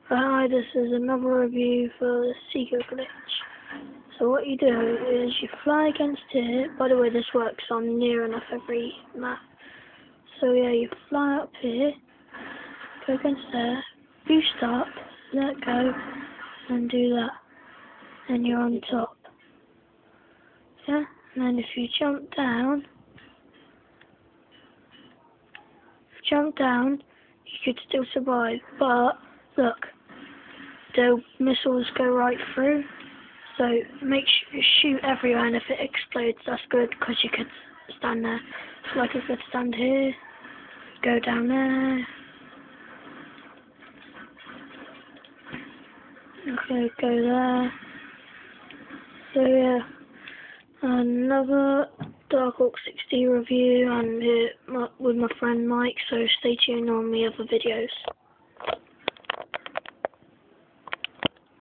Hi, this is another review for the Seeker glitch. So what you do is you fly against it. By the way, this works on near enough every map. So yeah, you fly up here, go against there, boost up, let go, and do that. And you're on top. Yeah? And then if you jump down, you could still survive. But look, the missiles go right through. So make sure you shoot everywhere, and if it explodes, that's good, because you could stand there. So like I could stand here, go down there, okay, go there. So yeah, another Dark Hawk 60 review, and with my friend Mike, so stay tuned on the other videos.